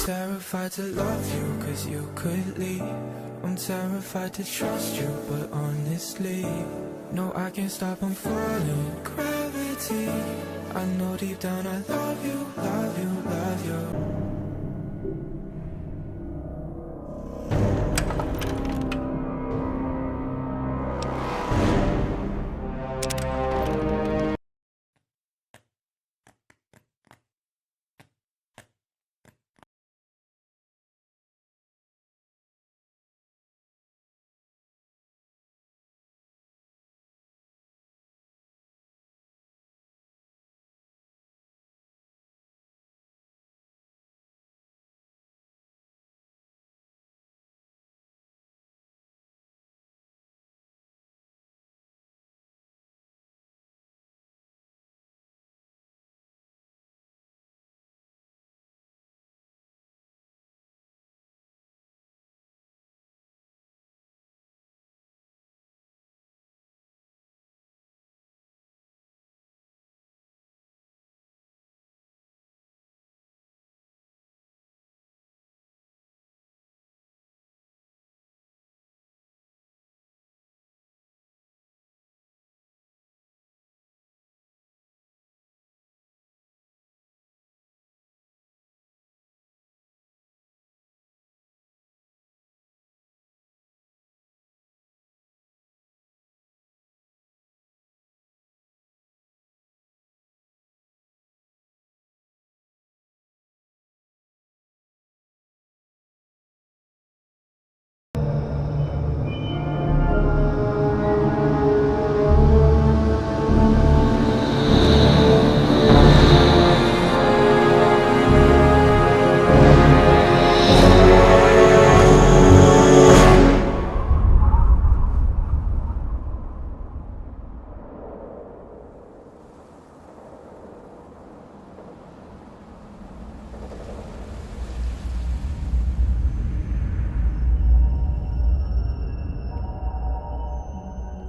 terrified to love you, cause you could leave. I'm terrified to trust you, but honestly, no, I can't stop, I'm falling. Gravity, I know deep down I love you, love you, love you.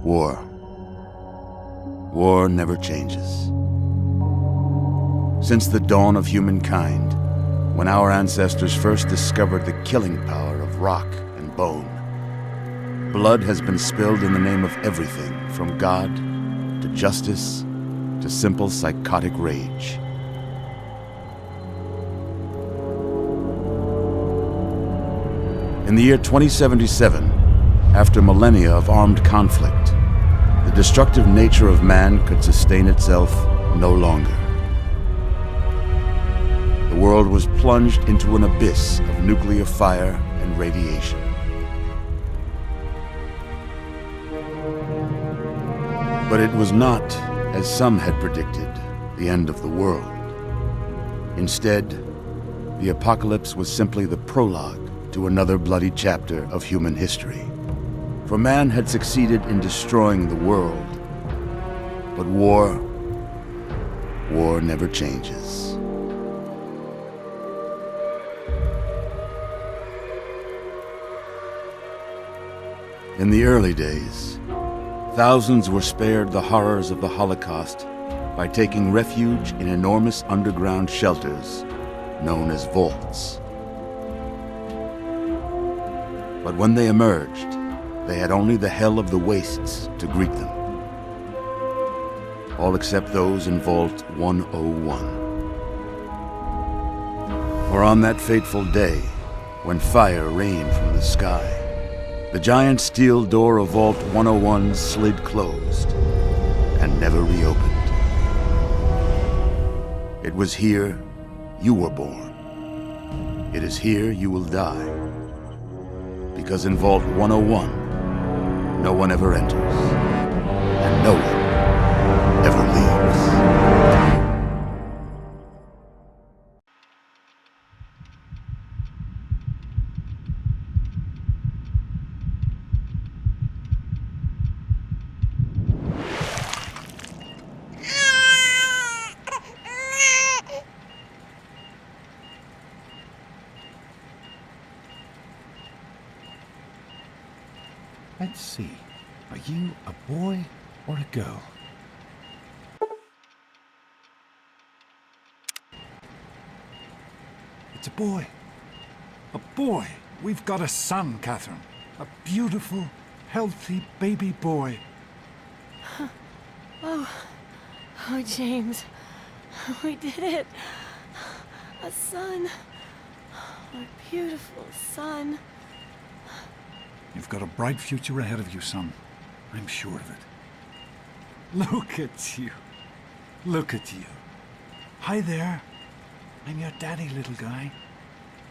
War. War never changes. Since the dawn of humankind, when our ancestors first discovered the killing power of rock and bone, blood has been spilled in the name of everything from God to justice to simple psychotic rage. In the year 2077, after millennia of armed conflict, the destructive nature of man could sustain itself no longer. The world was plunged into an abyss of nuclear fire and radiation. But it was not, as some had predicted, the end of the world. Instead, the apocalypse was simply the prologue to another bloody chapter of human history. For man had succeeded in destroying the world, but war never changes. In the early days, thousands were spared the horrors of the Holocaust by taking refuge in enormous underground shelters known as vaults. But when they emerged, they had only the hell of the wastes to greet them. All except those in Vault 101. For on that fateful day, when fire rained from the sky, the giant steel door of Vault 101 slid closed and never reopened. It was here you were born. It is here you will die. Because in Vault 101, no one ever enters, and no one ever leaves. Let's see. Are you a boy or a girl? It's a boy. A boy. We've got a son, Catherine. A beautiful, healthy baby boy. Oh, James. We did it. A son. Our beautiful son. You've got a bright future ahead of you, son. I'm sure of it. Look at you. Look at you. Hi there. I'm your daddy, little guy.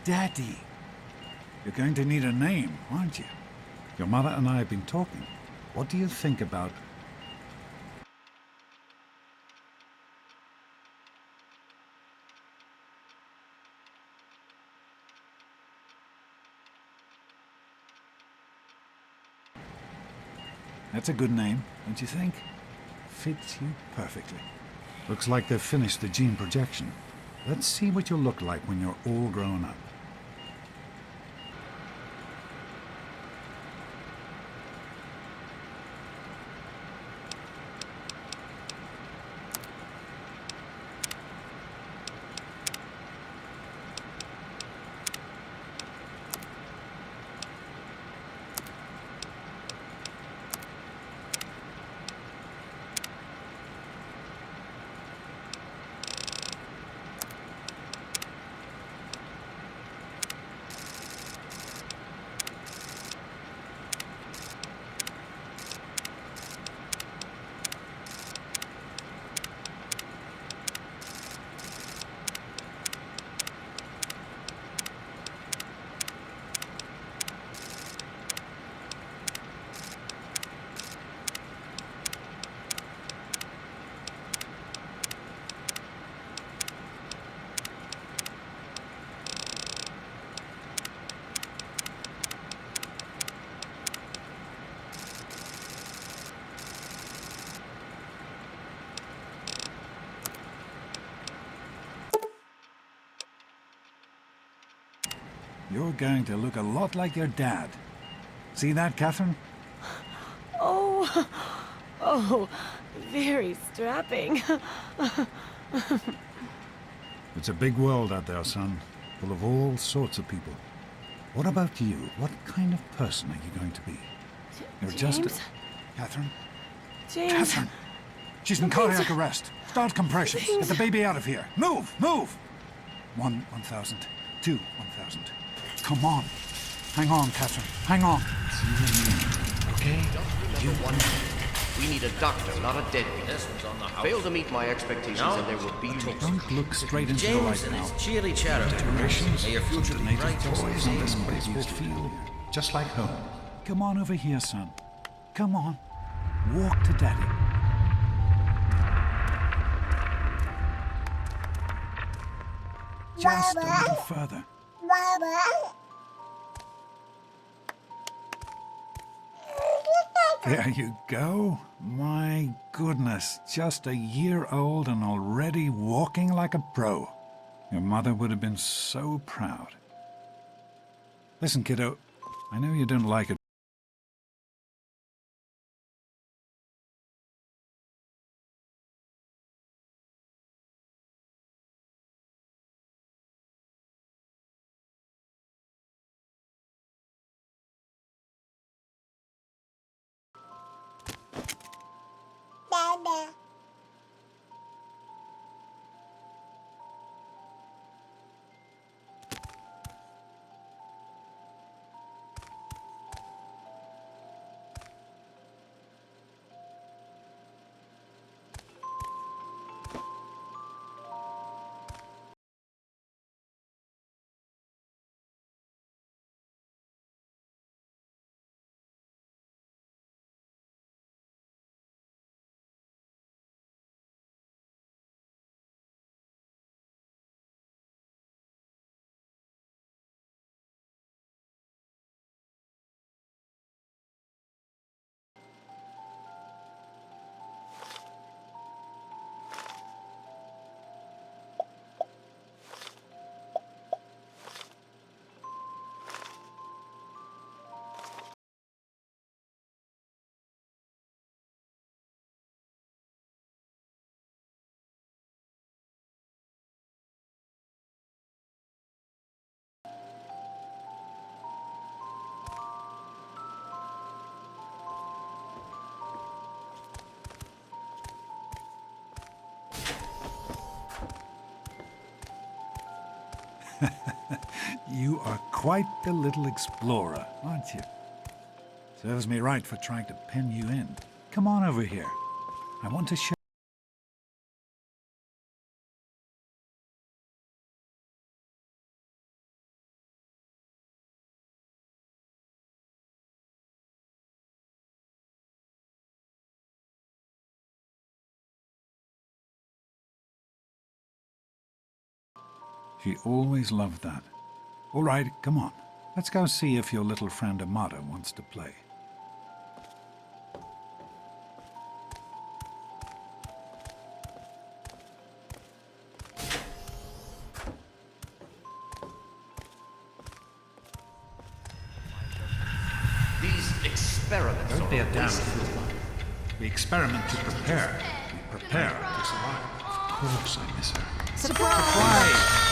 Daddy. You're going to need a name, aren't you? Your mother and I have been talking. What do you think about... That's a good name, don't you think? Fits you perfectly. Looks like they've finished the gene projection. Let's see what you'll look like when you're all grown up. You're going to look a lot like your dad. See that, Catherine? Oh, oh, very strapping. It's a big world out there, son. Full of all sorts of people. What about you? What kind of person are you going to be? You're just James? a... Catherine? James. Catherine! She's in cardiac arrest. Start compressions. Get the baby out of here. Move! Move! 1,000. 2, 1,000. Come on. Hang on, Catherine. Hang on. It's you and me. Okay? You one. We need a doctor, not a deadbeat. This one's on the house. Fail to meet my expectations, and there will be no. Don't look straight into the James light and now. his cheery chatter. Generations, May your future be native bright. boys and this place will feel just like home. Come on over here, son. Come on. Walk to Daddy. Just a little further. There you go. My goodness, just a year old and already walking like a pro. Your mother would have been so proud. Listen, kiddo, I know you don't like it. Dada. You are quite the little explorer, aren't you? Serves me right for trying to pin you in. Come on over here. I want to show. She always loved that. All right, come on. Let's go see if your little friend Amada wants to play. These experiments are a waste of time. We experiment to prepare. We prepare to survive. Of course I miss her. Surprise!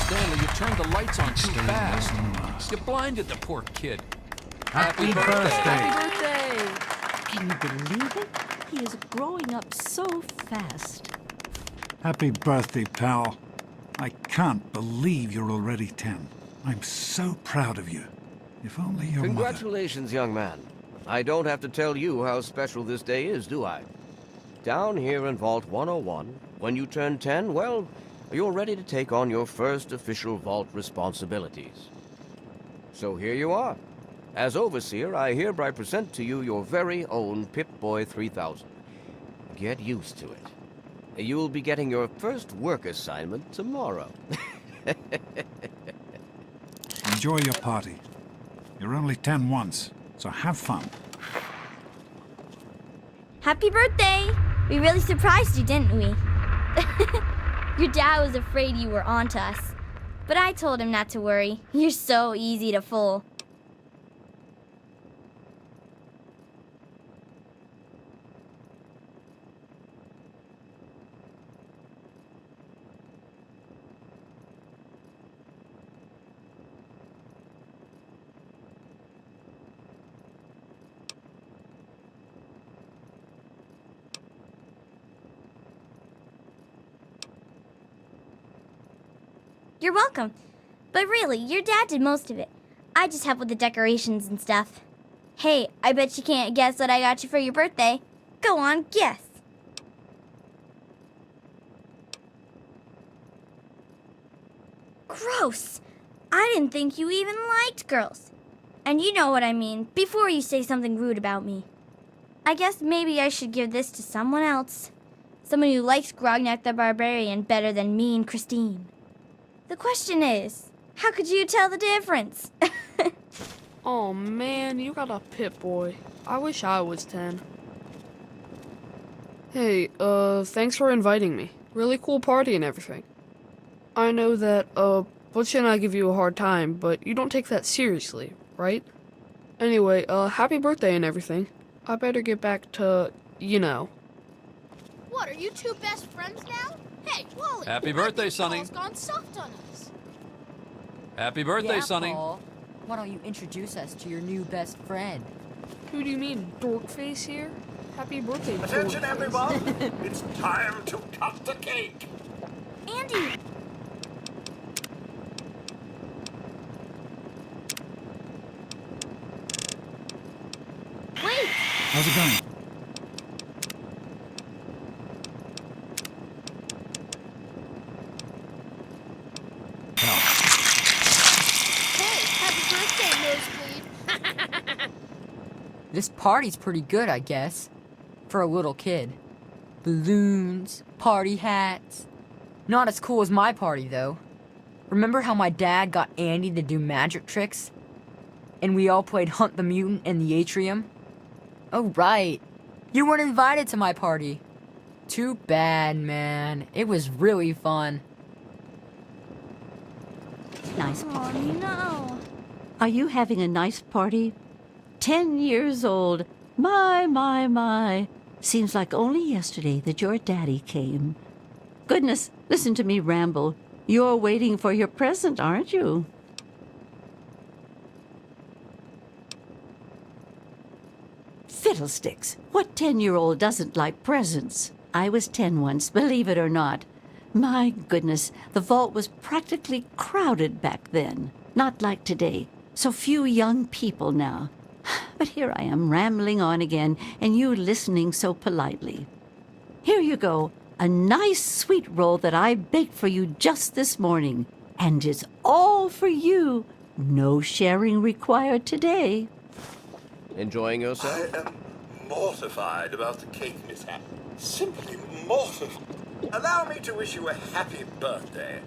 Stanley, you turned the lights on too fast. You blinded the poor kid. Happy birthday! Happy birthday! Can you believe it? He is growing up so fast. Happy birthday, pal. I can't believe you're already 10. I'm so proud of you. If only your mother... Congratulations, young man. I don't have to tell you how special this day is, do I? Down here in Vault 101, when you turn 10, well, you're ready to take on your first official Vault responsibilities. So here you are. As Overseer, I hereby present to you your very own Pip-Boy 3000. Get used to it. You'll be getting your first work assignment tomorrow. Enjoy your party. You're only 10 once, so have fun. Happy birthday! We really surprised you, didn't we? Your dad was afraid you were onto us, but I told him not to worry. You're so easy to fool. You're welcome. But really, your dad did most of it. I just helped with the decorations and stuff. Hey, I bet you can't guess what I got you for your birthday. Go on, guess. Gross. I didn't think you even liked girls. And you know what I mean, before you say something rude about me. I guess maybe I should give this to someone else. Someone who likes Grognak the Barbarian better than me and Christine. The question is, how could you tell the difference? Oh man, you got a Pip-Boy. I wish I was 10. Hey, thanks for inviting me. Really cool party and everything. I know that, Butch and I give you a hard time, but you don't take that seriously, right? Anyway, happy birthday and everything. I better get back to, you know. What, are you two best friends now? Hey, Wally. Happy birthday, Sonny. Paul's gone soft on us. Happy birthday, Sonny. Paul. Why don't you introduce us to your new best friend? Who do you mean, Dorkface here? Happy birthday, Attention, Dorkface. everyone! It's time to cut the cake! Andy! Wait! How's it going? This party's pretty good, I guess. For a little kid. Balloons, party hats. Not as cool as my party, though. Remember how my dad got Andy to do magic tricks? And we all played Hunt the Mutant in the atrium? Oh, right. You weren't invited to my party. Too bad, man. It was really fun. Nice party. Oh, no. Are you having a nice party? 10 years old. My. Seems like only yesterday that your daddy came. Goodness, listen to me ramble. You're waiting for your present, aren't you? Fiddlesticks. What 10-year-old doesn't like presents? I was 10 once, believe it or not. My goodness, the vault was practically crowded back then. Not like today. So few young people now. But here I am rambling on again, and you listening so politely. Here you go, a nice sweet roll that I baked for you just this morning. And it's all for you. No sharing required today. Enjoying yourself? I am mortified about the cake mishap. Simply mortified. Allow me to wish you a happy birthday.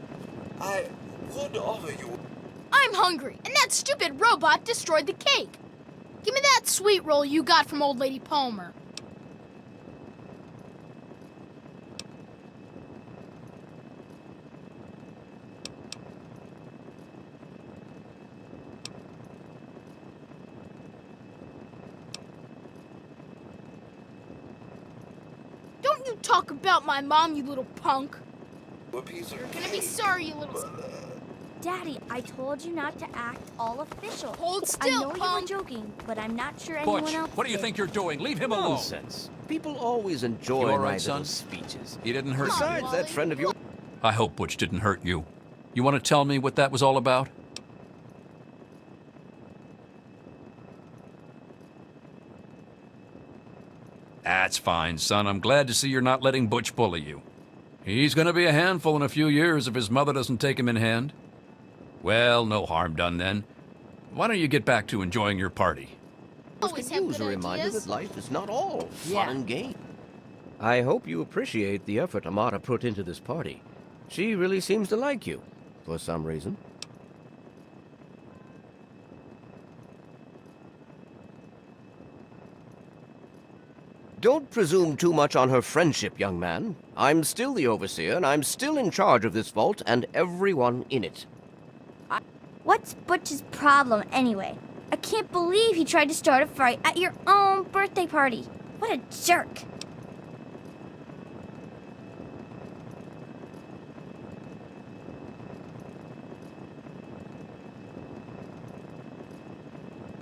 I would offer you... I'm hungry, and that stupid robot destroyed the cake. Give me that sweet roll you got from Old Lady Palmer. Don't you talk about my mom, you little punk. A piece of You're gonna be sorry, you little... Daddy, I told you not to act all official. Hold I still, know you punk. were joking, but I'm not sure anyone Butch, else what do you did. think you're doing? Leave him alone. Nonsense. People always enjoy You all my right, little son? speeches. He didn't hurt you. Besides, that friend of yours... I hope Butch didn't hurt you. You want to tell me what that was all about? That's fine, son. I'm glad to see you're not letting Butch bully you. He's going to be a handful in a few years if his mother doesn't take him in hand. Well, no harm done then. Why don't you get back to enjoying your party? Always have Use a good reminder ideas. that life is not all Yeah. fun and game. I hope you appreciate the effort Amata put into this party. She really seems to like you, for some reason. Don't presume too much on her friendship, young man. I'm still the overseer, and I'm still in charge of this vault and everyone in it. What's Butch's problem anyway? I can't believe he tried to start a fight at your own birthday party. What a jerk.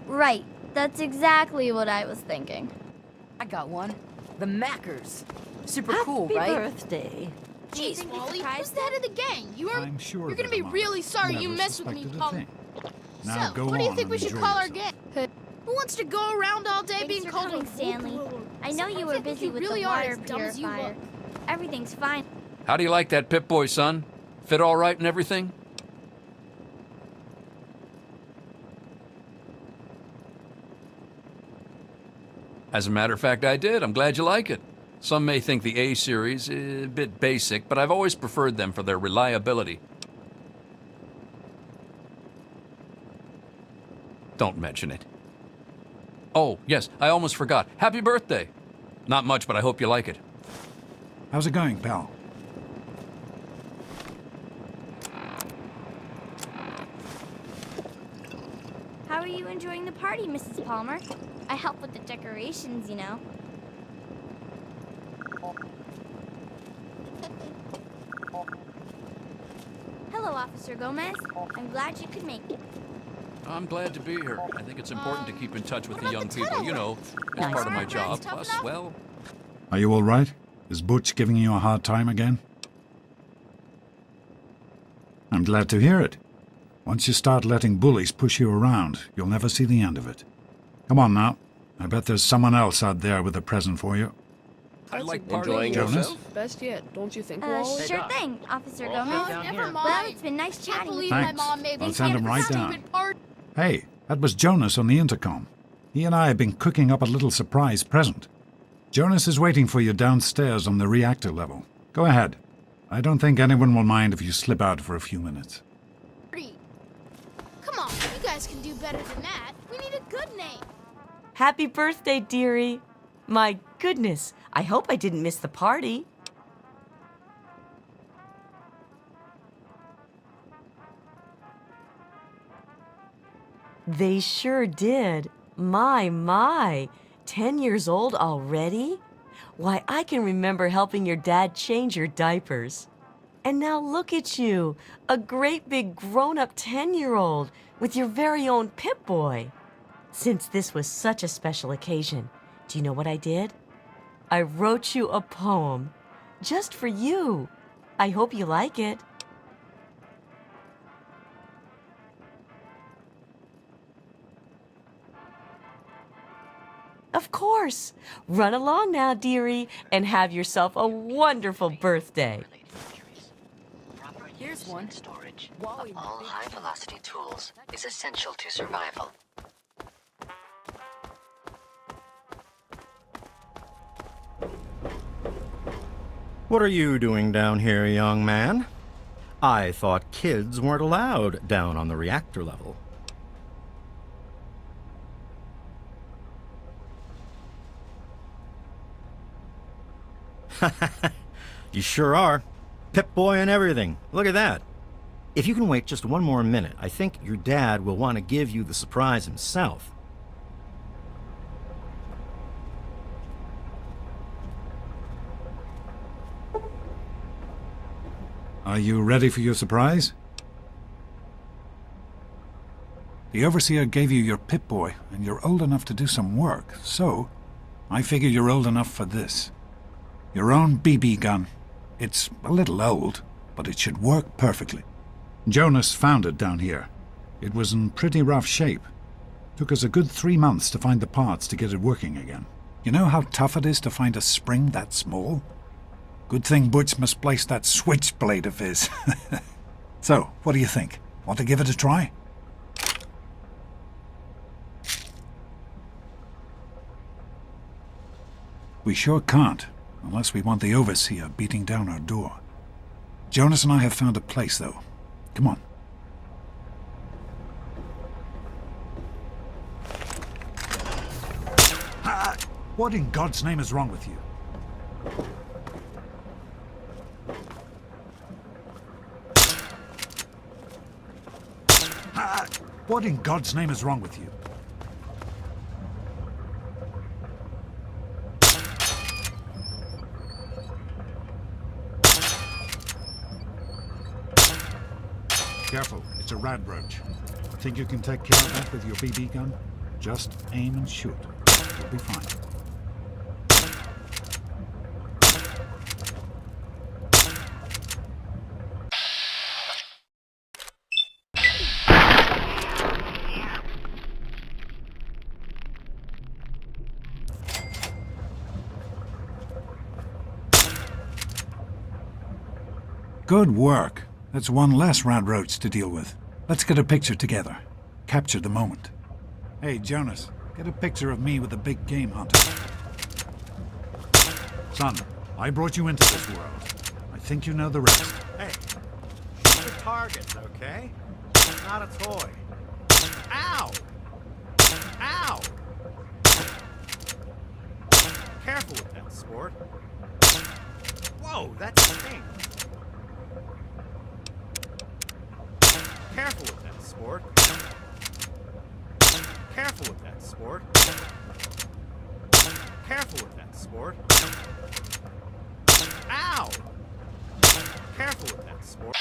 Right, that's exactly what I was thinking. I got one. The Mackers. Super Happy cool, right? birthday. Jeez, think we Wally, surprised who's the head of the gang? I'm sure You're gonna that be Amata really sorry you never messed with me, suspected a punk. thing. Now So, go what do you on think we and should enjoy call our yourself. gang? Who wants to go around all day Thanks being for called coming, a Stanley. whoop-a-whoop? I know you Sometimes were I think busy you with really the are water as dumb as you purifier. look. Everything's fine. How do you like that Pip-Boy, son? Fit all right and everything? As a matter of fact, I did. I'm glad you like it. Some may think the A series is a bit basic, but I've always preferred them for their reliability. Don't mention it. Oh, yes, I almost forgot. Happy birthday! Not much, but I hope you like it. How's it going, pal? How are you enjoying the party, Mrs. Palmer? I help with the decorations, you know. Hello, Officer Gomez. I'm glad you could make it. I'm glad to be here. I think it's important to keep in touch with what the young about the people, tunnel you know, lights? as Nice. part of my Alright, job. friends, tough Plus, enough? well, Are you all right? Is Butch giving you a hard time again? I'm glad to hear it. Once you start letting bullies push you around, you'll never see the end of it. Come on now. I bet there's someone else out there with a present for you. I That's like a Enjoying Jonas? yourself? Best yet, don't you think, Wally? Sure thing, Officer Gomez. Oh, never mind. Well, it's been nice Can't chatting with believe you. my Thanks. mom made me I'll send have him a right stupid down. party. Hey, that was Jonas on the intercom. He and I have been cooking up a little surprise present. Jonas is waiting for you downstairs on the reactor level. Go ahead. I don't think anyone will mind if you slip out for a few minutes. Come on, you guys can do better than that. We need a good name. Happy birthday, dearie. My goodness, I hope I didn't miss the party. They sure did. My. 10 years old already? Why, I can remember helping your dad change your diapers. And now look at you, a great big grown-up 10-year-old with your very own Pip-Boy. Since this was such a special occasion, do you know what I did? I wrote you a poem, just for you. I hope you like it. Of course. Run along now, dearie, and have yourself a wonderful birthday. Here's one. Storage of all high-velocity tools is essential to survival. What are you doing down here, young man? I thought kids weren't allowed down on the reactor level. You sure are. Pip-Boy and everything. Look at that. If you can wait just one more minute, I think your dad will want to give you the surprise himself. Are you ready for your surprise? The Overseer gave you your Pip-Boy, and you're old enough to do some work, so I figure you're old enough for this. Your own BB gun. It's a little old, but it should work perfectly. Jonas found it down here. It was in pretty rough shape. Took us a good 3 months to find the parts to get it working again. You know how tough it is to find a spring that small? Good thing Butch misplaced that switchblade of his. So, what do you think? Want to give it a try? We sure can't, unless we want the Overseer beating down our door. Jonas and I have found a place, though. Come on. What in God's name is wrong with you? What in God's name is wrong with you? Careful, it's a radroach. Think you can take care of that with your BB gun? Just aim and shoot. You'll be fine. Good work. That's one less radroach to deal with. Let's get a picture together. Capture the moment. Hey, Jonas, get a picture of me with the big game hunter. Son, I brought you into this world. I think you know the rest. Hey, these are targets, okay? Not a toy. Ow! Ow! Careful with that, sport. Whoa, that stings. Careful with that, sport. Careful with that, sport. Careful with that, sport. Ow! Careful with that, sport.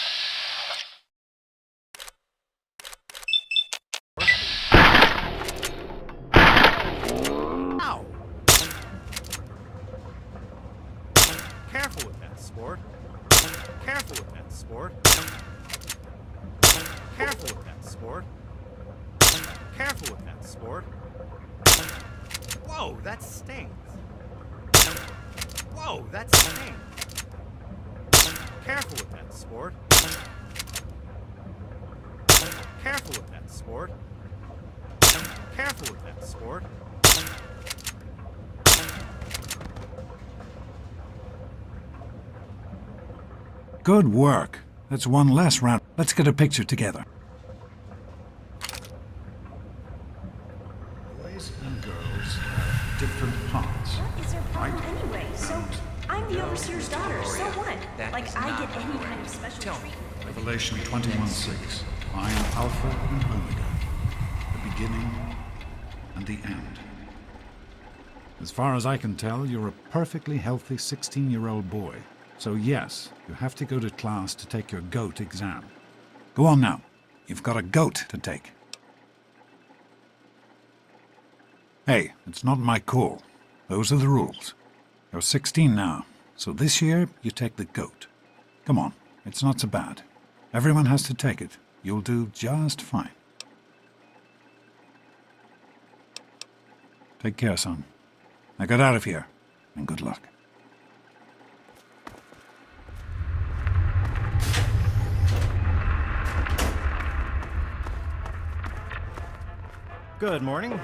Ow! Careful with that, sport. Careful with that, sport. Careful with that, sport. Careful with that, sport. Whoa, that stings. Whoa, that stings. Careful with that, sport. Careful with that, sport. Careful with that, sport. Good work. That's one less round. Let's get a picture together. Boys and girls have different parts. What is their problem anyway? So, I'm the Overseer's daughter, so what? Like, I get any kind of special treatment. Revelation 21:6. I am Alpha and Omega, the beginning and the end. As far as I can tell, you're a perfectly healthy 16-year-old boy. So yes, you have to go to class to take your GOAT exam. Go on now. You've got a GOAT to take. Hey, it's not my call. Those are the rules. You're 16 now, so this year you take the GOAT. Come on, it's not so bad. Everyone has to take it. You'll do just fine. Take care, son. Now get out of here, and good luck. Good morning.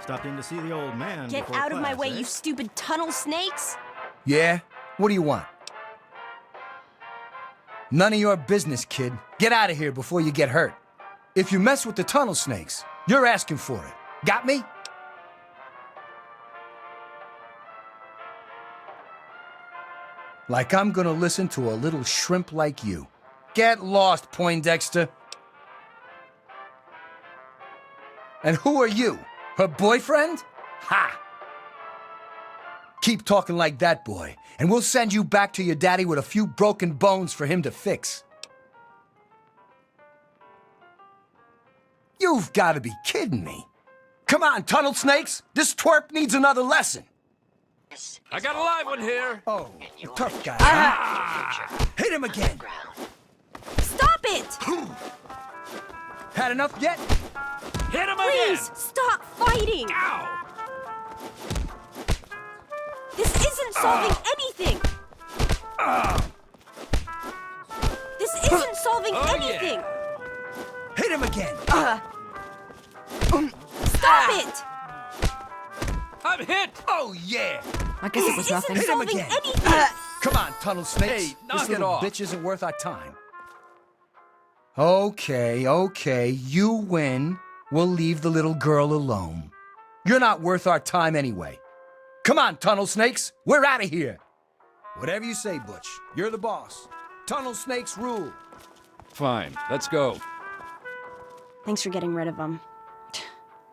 Stopped in to see the old man. Get before out of my class, way, eh? you stupid tunnel snakes! Yeah? What do you want? None of your business, kid. Get out of here before you get hurt. If you mess with the tunnel snakes, you're asking for it. Got me? Like I'm gonna listen to a little shrimp like you. Get lost, Poindexter. And who are you? Her boyfriend? Ha! Keep talking like that, boy, and we'll send you back to your daddy with a few broken bones for him to fix. You've got to be kidding me. Come on, tunnel snakes. This twerp needs another lesson. I got a live one here. Oh, tough guy, huh? Hit him again. Stop it! Had enough yet? Hit him Please, again! stop fighting! Ow! This isn't solving anything! This isn't solving anything! Hit him again! Stop it! I'm hit! Oh, yeah! I guess it was nothing. Hit him Solving again! anything! Come on, tunnel snakes. Hey, knock this it little off. bitch isn't worth our time. Okay, you win. We'll leave the little girl alone. You're not worth our time anyway. Come on, tunnel snakes. We're out of here. Whatever you say, Butch. You're the boss. Tunnel snakes rule. Fine, let's go. Thanks for getting rid of them.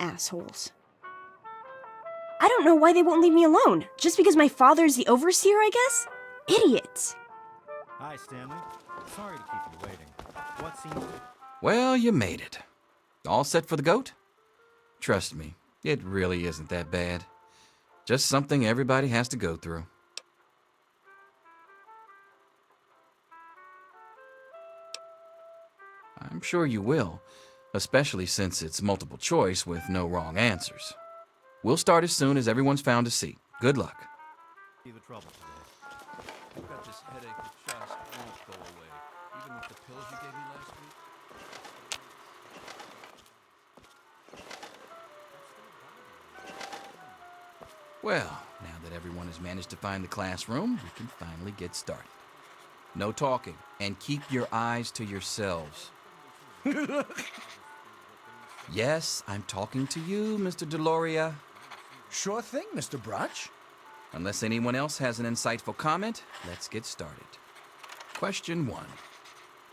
Assholes. I don't know why they won't leave me alone. Just because my father's the overseer, I guess? Idiots. Hi, Stanley. Sorry to keep you waiting. What seems to... Well, you made it. All set for the goat? Trust me, it really isn't that bad. Just something everybody has to go through. I'm sure you will, especially since it's multiple choice with no wrong answers. We'll start as soon as everyone's found a seat. Good luck. See the trouble today. I've got this headache that just won't go away, even with the pills you gave me last week. Well, now that everyone has managed to find the classroom, we can finally get started. No talking, and keep your eyes to yourselves. Yes, I'm talking to you, Mr. Deloria. Sure thing, Mr. Butch. Unless anyone else has an insightful comment, let's get started. Question 1.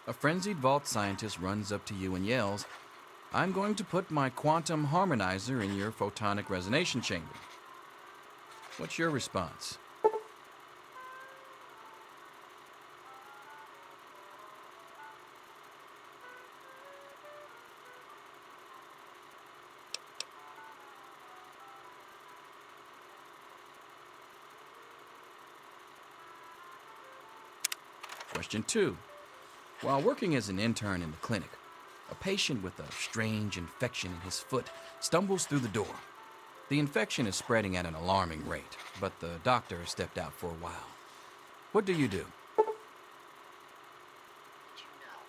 A frenzied vault scientist runs up to you and yells, "I'm going to put my quantum harmonizer in your photonic resonation chamber." What's your response? Question 2. While working as an intern in the clinic, a patient with a strange infection in his foot stumbles through the door. The infection is spreading at an alarming rate, but the doctor has stepped out for a while. What do you do? Did you know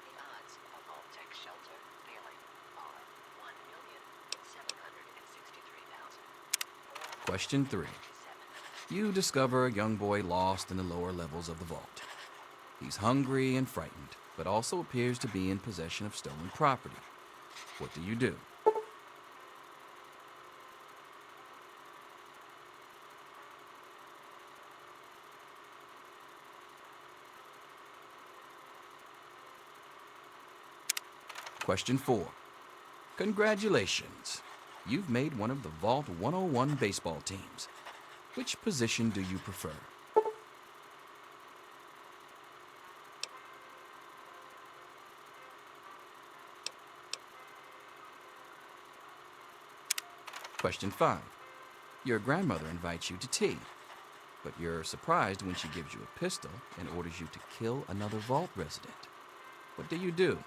the odds of a Vault-Tec shelter failing are 1,763,000? Question 3. You discover a young boy lost in the lower levels of the vault. He's hungry and frightened, but also appears to be in possession of stolen property. What do you do? Question 4. Congratulations. You've made one of the Vault 101 baseball teams. Which position do you prefer? Question 5. Your grandmother invites you to tea. but you're surprised when she gives you a pistol and orders you to kill another vault resident. What do?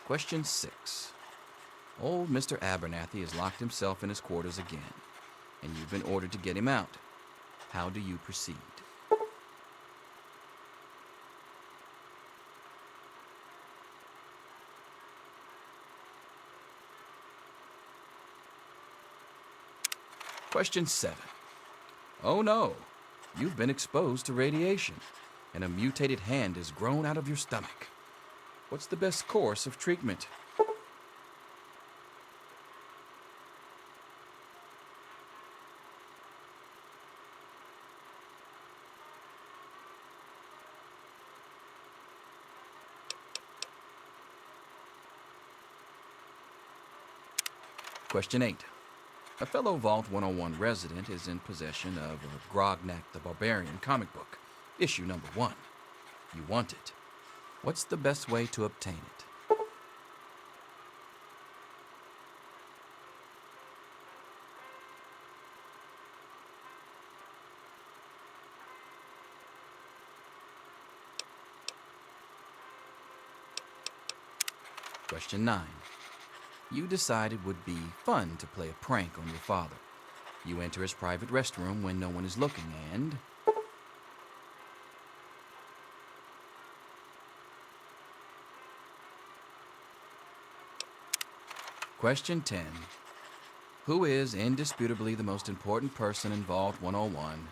Question 6. Old Mr. Abernathy has locked himself in his quarters again, and you've been ordered to get him out. How do you proceed? Question 7. Oh no, you've been exposed to radiation, and a mutated hand has grown out of your stomach. What's the best course of treatment? Question 8. A fellow Vault 101 resident is in possession of a Grognak the Barbarian comic book, issue number 1. You want it. What's the best way to obtain it? Question 9. You decide it would be fun to play a prank on your father. You enter his private restroom when no one is looking and... Question 10. Who is indisputably the most important person in Vault 101?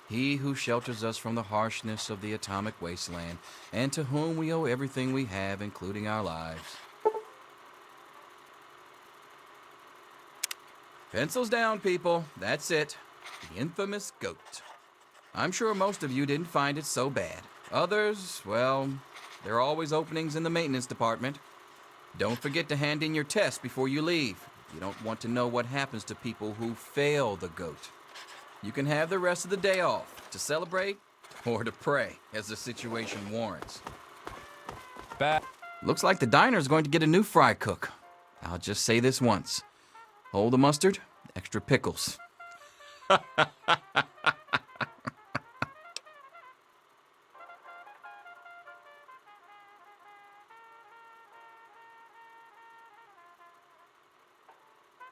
He who shelters us from the harshness of the atomic wasteland, and to whom we owe everything we have, including our lives. Pencils down, people. That's it. The infamous goat. I'm sure most of you didn't find it so bad. Others, well, there are always openings in the maintenance department. Don't forget to hand in your test before you leave. You don't want to know what happens to people who fail the goat. You can have the rest of the day off to celebrate or to pray as the situation warrants. Looks like the diner's going to get a new fry cook. I'll just say this once. Hold the mustard, extra pickles.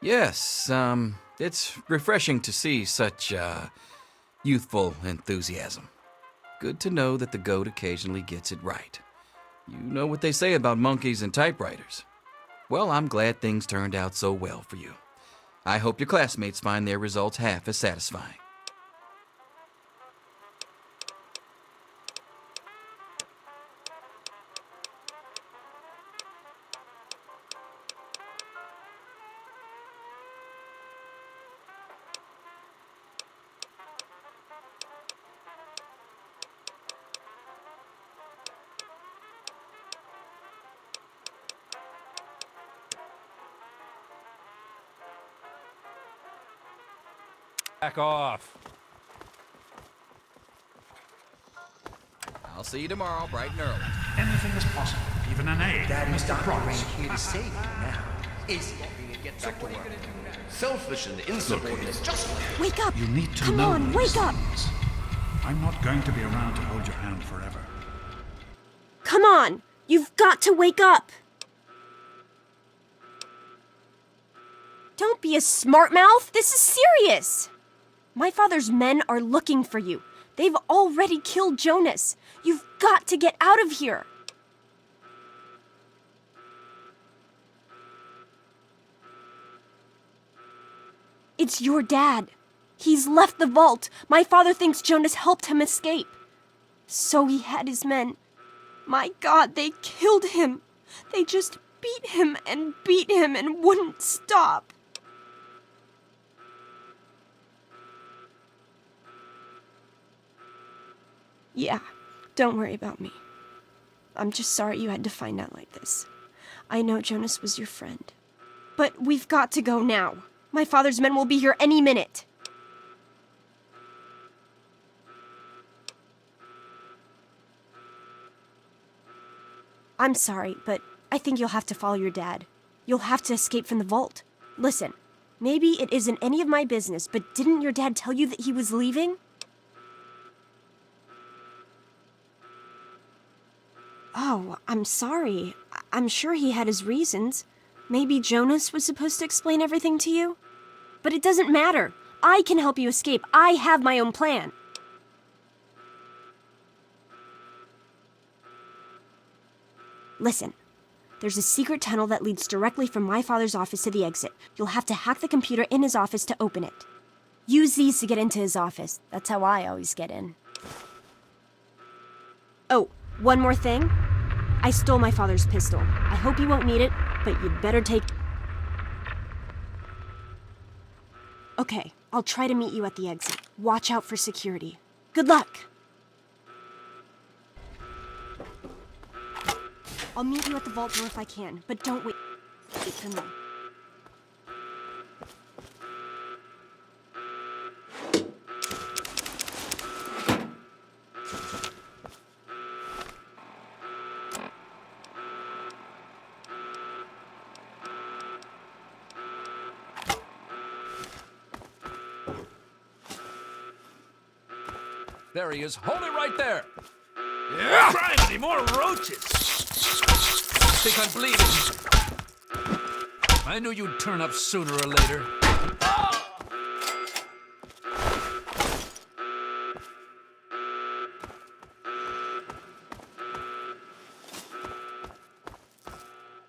Yes, it's refreshing to see such, youthful enthusiasm. Good to know that the goat occasionally gets it right. You know what they say about monkeys and typewriters. Well, I'm glad things turned out so well for you. I hope your classmates find their results half as satisfying. Back off. I'll see you tomorrow, bright and early. Anything is possible, even an egg. Daddy's Mr. not Promise. here to save you now. Is he? Get back to work. Selfish and insubordinate. Just Wake up! You need to Come know on, these wake up! things. I'm not going to be around to hold your hand forever. Come on! You've got to wake up! Don't be a smart mouth! This is serious! My father's men are looking for you. They've already killed Jonas. You've got to get out of here! It's your dad. He's left the vault. My father thinks Jonas helped him escape. So he had his men. My God, they killed him. They just beat him and wouldn't stop. Yeah, don't worry about me. I'm just sorry you had to find out like this. I know Jonas was your friend. But we've got to go now. My father's men will be here any minute. I'm sorry, but I think you'll have to follow your dad. You'll have to escape from the vault. Listen, maybe it isn't any of my business, but didn't your dad tell you that he was leaving? Oh, I'm sorry. I'm sure he had his reasons. Maybe Jonas was supposed to explain everything to you? But it doesn't matter. I can help you escape. I have my own plan. Listen, there's a secret tunnel that leads directly from my father's office to the exit. You'll have to hack the computer in his office to open it. Use these to get into his office. That's how I always get in. Oh, one more thing. I stole my father's pistol. I hope you won't need it, but you'd better take... Okay, I'll try to meet you at the exit. Watch out for security. Good luck! I'll meet you at the vault door if I can, but don't wait for me. There he is. Hold it right there. Yeah. Trying any more roaches? I think I'm bleeding. I knew you'd turn up sooner or later.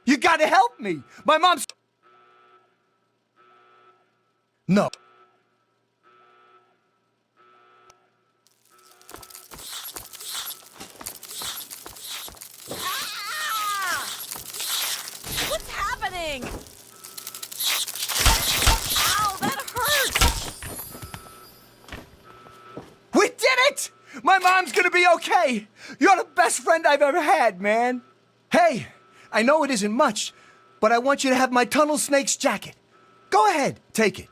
You gotta help me! My mom's... No. What's happening? Ow, that hurt! We did it! My mom's gonna be okay! You're the best friend I've ever had, man! Hey, I know it isn't much, but I want you to have my Tunnel Snake's jacket. Go ahead, take it.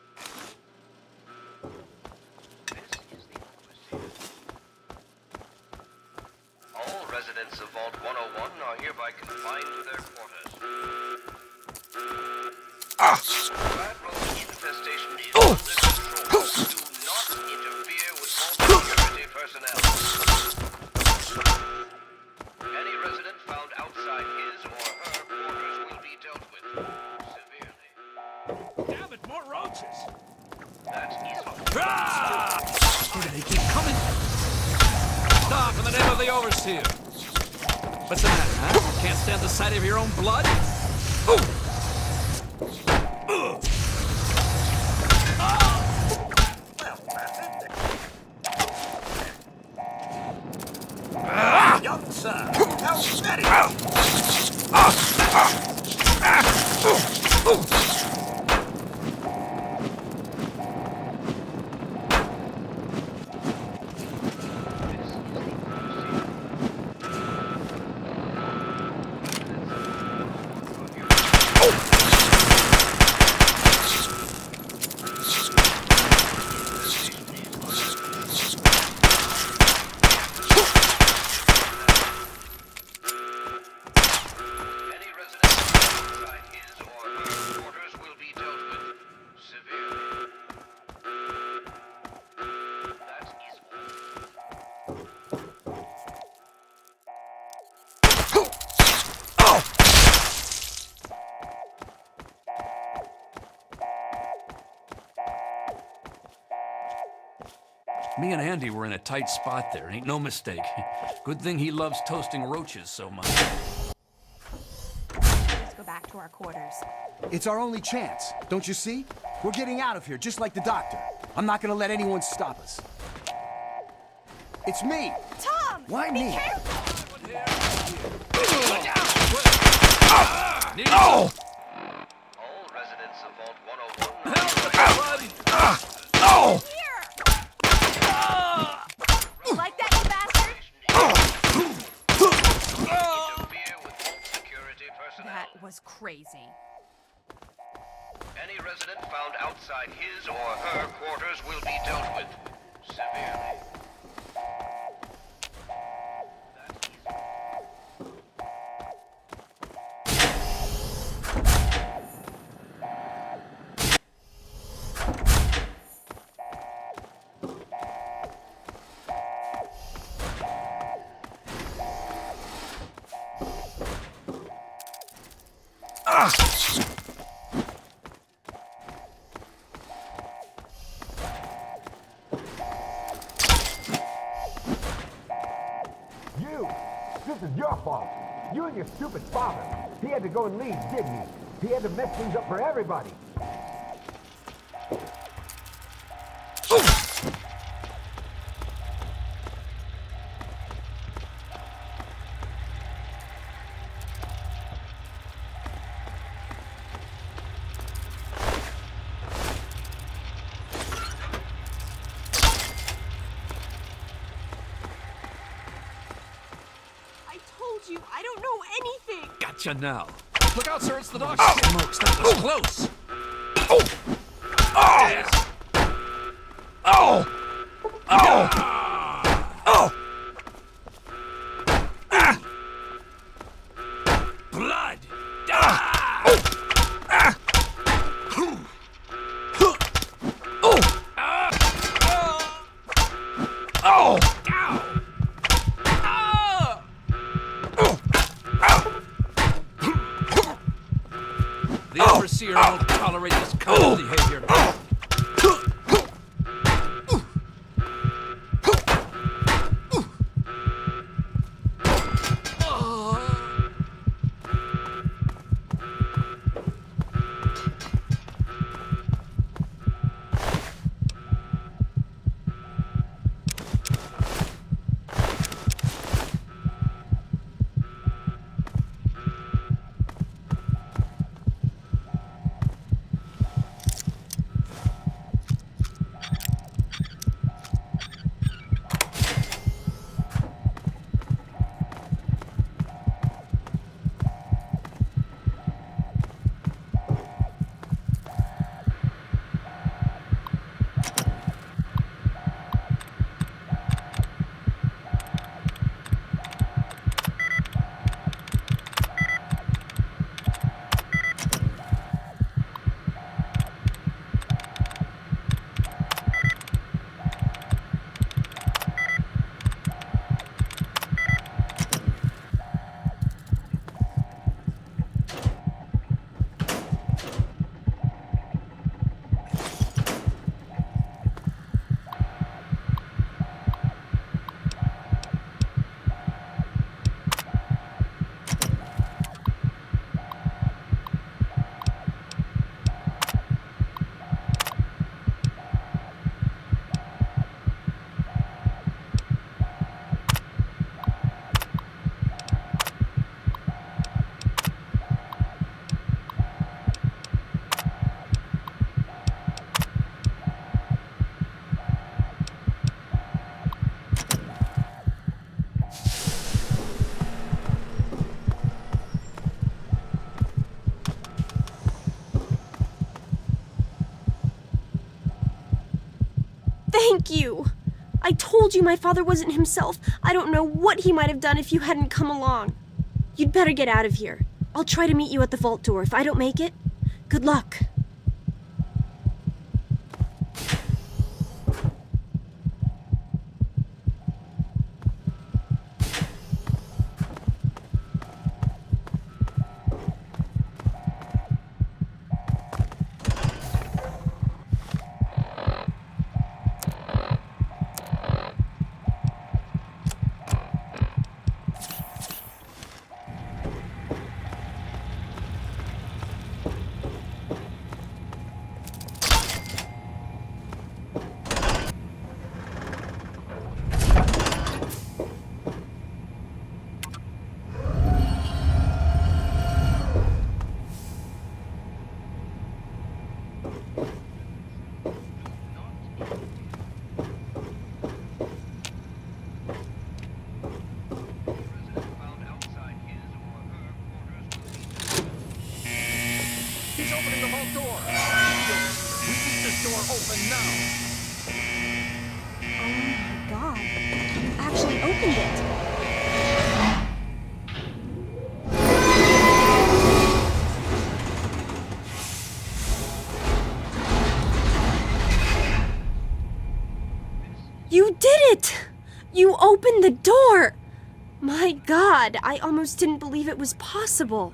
All residents of Vault 101 are hereby confined to their quarters. Rat roach infestation is under control. Do not interfere with Vault security personnel. Any resident found outside his or her quarters will be dealt with severely. Damn it, more roaches! That's easy. Where do they keep coming? Stop in the name of the overseer. What's the matter, huh? Can't stand the sight of your own blood? Young sir, how very... Me and Andy were in a tight spot there, ain't no mistake. Good thing he loves toasting roaches so much. Let's go back to our quarters. It's our only chance, don't you see? We're getting out of here, just like the doctor. I'm not gonna let anyone stop us. It's me! Tom! Why be me? careful! Oh! All residents of Vault 101 Oh! You like that, you bastard? That was crazy. Any resident found outside his or her quarters will be dealt with severely. is your fault. You and your stupid father. He had to go and leave, didn't he? He had to mess things up for everybody. I don't know anything. Gotcha now. Look out, sir, it's the doctor. Smokes, that was close. Yes. Blood. The overseer won't tolerate this kind of behavior. Thank you. I told you my father wasn't himself. I don't know what he might have done if you hadn't come along. You'd better get out of here. I'll try to meet you at the vault door. If I don't make it, good luck. He's opening the vault door. We keep this door open now. Oh my god. You actually opened it. You did it! You opened the door! My god, I almost didn't believe it was possible.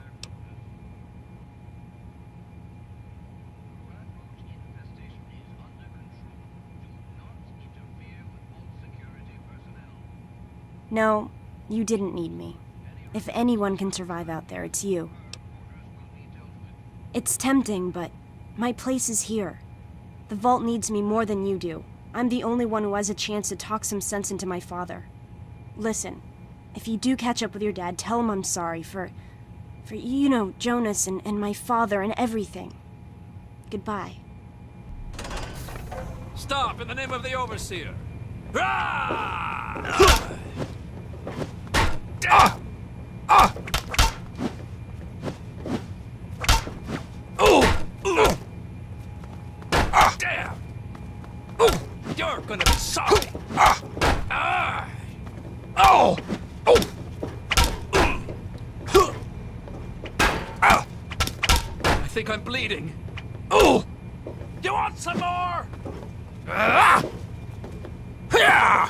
No, you didn't need me. If anyone can survive out there, it's you. It's tempting, but my place is here. The vault needs me more than you do. I'm the only one who has a chance to talk some sense into my father. Listen, if you do catch up with your dad, tell him I'm sorry for you know, Jonas and my father and everything. Goodbye. Stop in the name of the Overseer! Ah! Ah! Ah! Oh! Ah! Damn! Oh! You're gonna be sorry! Ah! Ah! Oh! Oh! Ah! I think I'm bleeding. Oh! You want some more? Ah! Yeah!